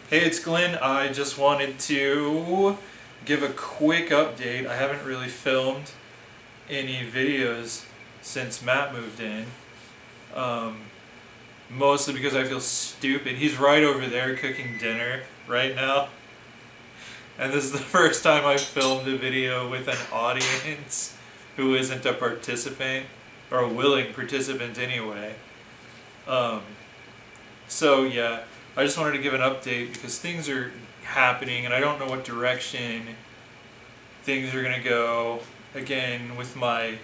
Hey, it's Glenn. I just wanted to give a quick update. I haven't really filmed any videos since Matt moved in. Um, Mostly because I feel stupid. He's right over there cooking dinner right now. And this is the first time I've filmed a video with an audience who isn't a participant, or a willing participant anyway. Um, so yeah, I just wanted to give an update because things are happening and I don't know what direction things are gonna go. Again, with my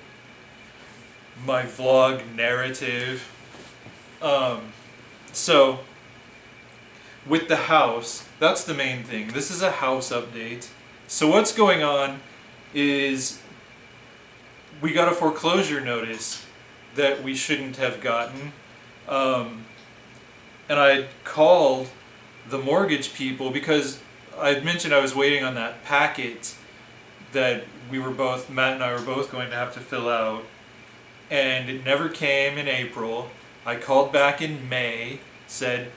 vlog narrative. So with the house, that's the main thing. This is a house update. So what's going on is we got a foreclosure notice that we shouldn't have gotten. And I called the mortgage people because I had mentioned I was waiting on that packet that Matt and I were both going to have to fill out. And it never came in April. I called back in May, said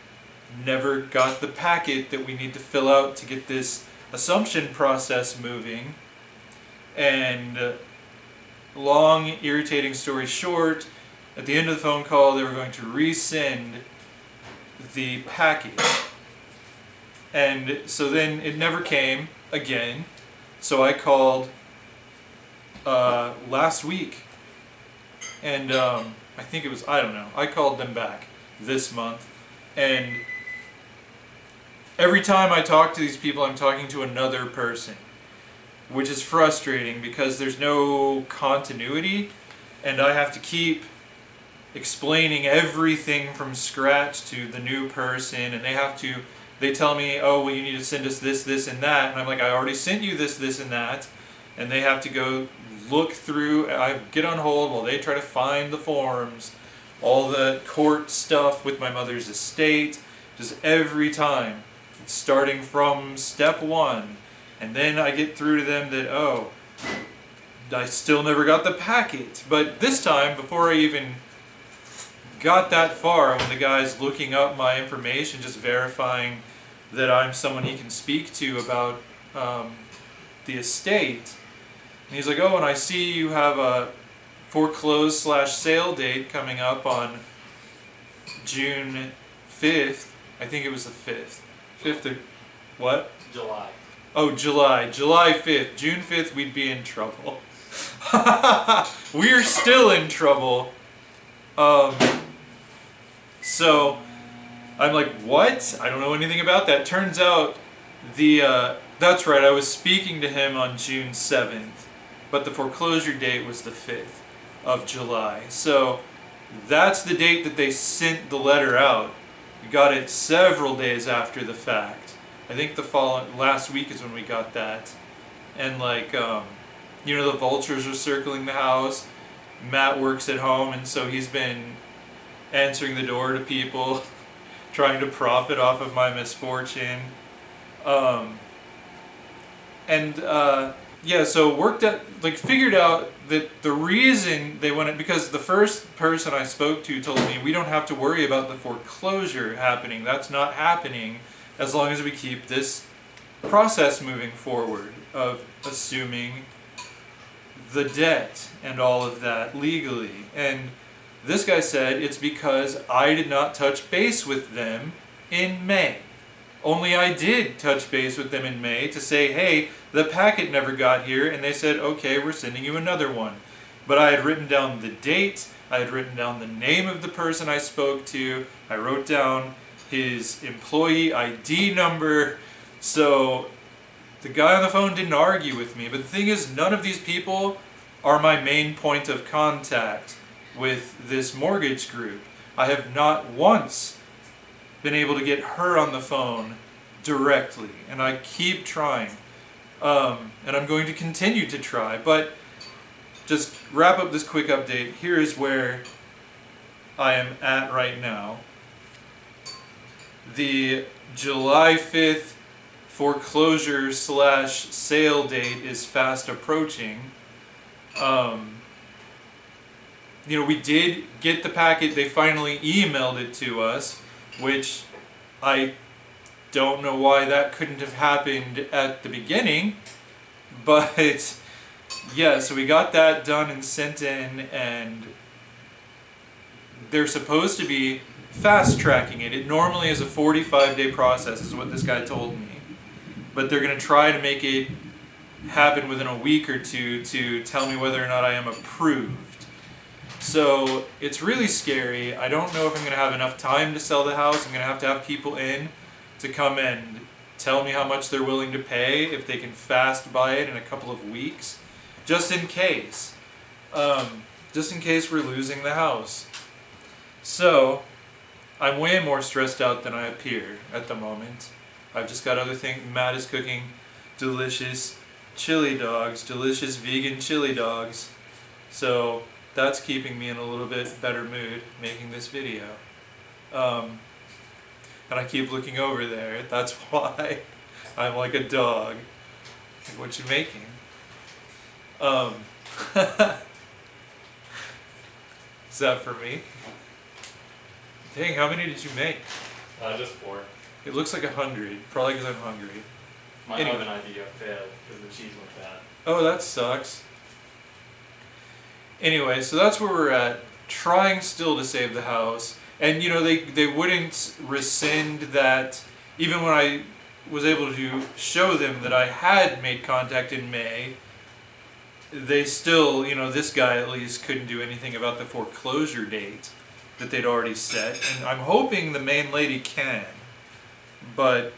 never got the packet that we need to fill out to get this assumption process moving. And long, irritating story short, at the end of the phone call, they were going to resend the package. And so then it never came again. So I called last week. And I think it was, I don't know, I called them back this month. And every time I talk to these people, I'm talking to another person, which is frustrating because there's no continuity, and I have to keep explaining everything from scratch to the new person, and they tell me, oh, well, you need to send us this, this, and that, and I'm like, I already sent you this, this, and that, and they have to go look through, I get on hold while they try to find the forms, all the court stuff with my mother's estate, just every time, starting from step one, and then I get through to them that, oh, I still never got the packet. But this time, before I even got that far, when the guy's looking up my information, just verifying that I'm someone he can speak to about the estate, and he's like, oh, and I see you have a foreclose/sale date coming up on June 5th. I think it was the 5th. 5th or what? July. Oh, July 5th. June 5th, we'd be in trouble. We're still in trouble. So I'm like, what? I don't know anything about that. Turns out that's right, I was speaking to him on June 7th, but the foreclosure date was the 5th of July. So that's the date that they sent the letter out. We got it several days after the fact. I think last week is when we got that. And the vultures are circling the house. Matt works at home, and so he's been answering the door to people, trying to profit off of my misfortune. So figured out that the reason they wanted, because the first person I spoke to told me we don't have to worry about the foreclosure happening. That's not happening as long as we keep this process moving forward of assuming the debt and all of that legally. And this guy said it's because I did not touch base with them in May. Only I did touch base with them in May to say, hey, the packet never got here, and they said, okay, we're sending you another one. But I had written down the date, I had written down the name of the person I spoke to, I wrote down his employee ID number, so the guy on the phone didn't argue with me. But the thing is, none of these people are my main point of contact with this mortgage group. I have not once been able to get her on the phone directly, and I keep trying. And I'm going to continue to try, but just wrap up this quick update. Here is where I am at right now. The July 5th foreclosure/sale date is fast approaching. We did get the packet. They finally emailed it to us, which I don't know why that couldn't have happened at the beginning, but yeah, so we got that done and sent in, and they're supposed to be fast tracking it. It normally is a 45-day process, is what this guy told me. But they're going to try to make it happen within a week or two to tell me whether or not I am approved. So it's really scary. I don't know if I'm going to have enough time to sell the house. I'm going to have people in to come and tell me how much they're willing to pay if they can fast buy it in a couple of weeks, just in case. Just in case we're losing the house. So I'm way more stressed out than I appear at the moment. I've just got other things. Matt is cooking delicious chili dogs, delicious vegan chili dogs. So that's keeping me in a little bit better mood making this video. And I keep looking over there. That's why I'm like a dog. Like, what you making? Is that for me? Dang, how many did you make? Just 4. It looks like 100, probably because I'm hungry. My oven idea failed because the cheese went bad. Oh, that sucks. Anyway, so that's where we're at, trying still to save the house. And you know, they wouldn't rescind that, even when I was able to show them that I had made contact in May, they still, you know, this guy at least couldn't do anything about the foreclosure date that they'd already set. And I'm hoping the main lady can. But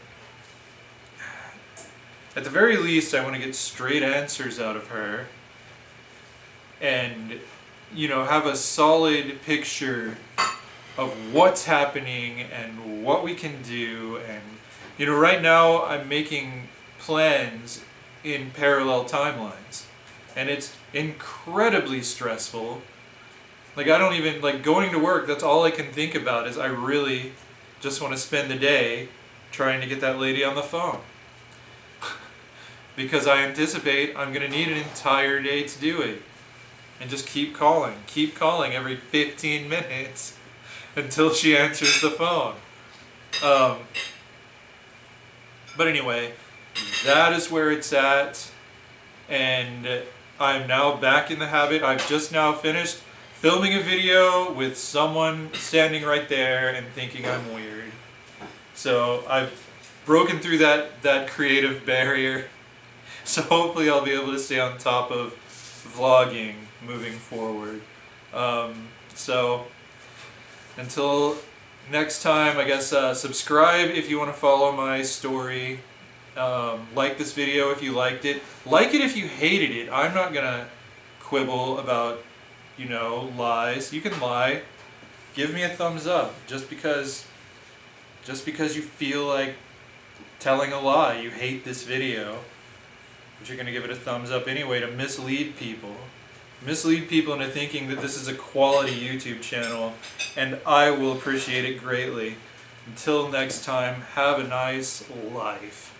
at the very least, I want to get straight answers out of her and, you know, have a solid picture of what's happening and what we can do. And, you know, right now I'm making plans in parallel timelines, and it's incredibly stressful. Like, I don't even, like, going to work, that's all I can think about is I really just want to spend the day trying to get that lady on the phone. Because I anticipate I'm going to need an entire day to do it. And just keep calling every 15 minutes until she answers the phone. But anyway, that is where it's at. And I'm now back in the habit. I've just now finished filming a video with someone standing right there and thinking I'm weird. So I've broken through that creative barrier. So hopefully I'll be able to stay on top of vlogging moving forward. So until next time, I guess subscribe if you want to follow my story. Like this video if you liked it. Like it if you hated it. I'm not gonna quibble about, you know, lies. You can lie. Give me a thumbs up just because you feel like telling a lie. You hate this video, but you're gonna give it a thumbs up anyway to mislead people. Mislead people into thinking that this is a quality YouTube channel, and I will appreciate it greatly. Until next time, have a nice life.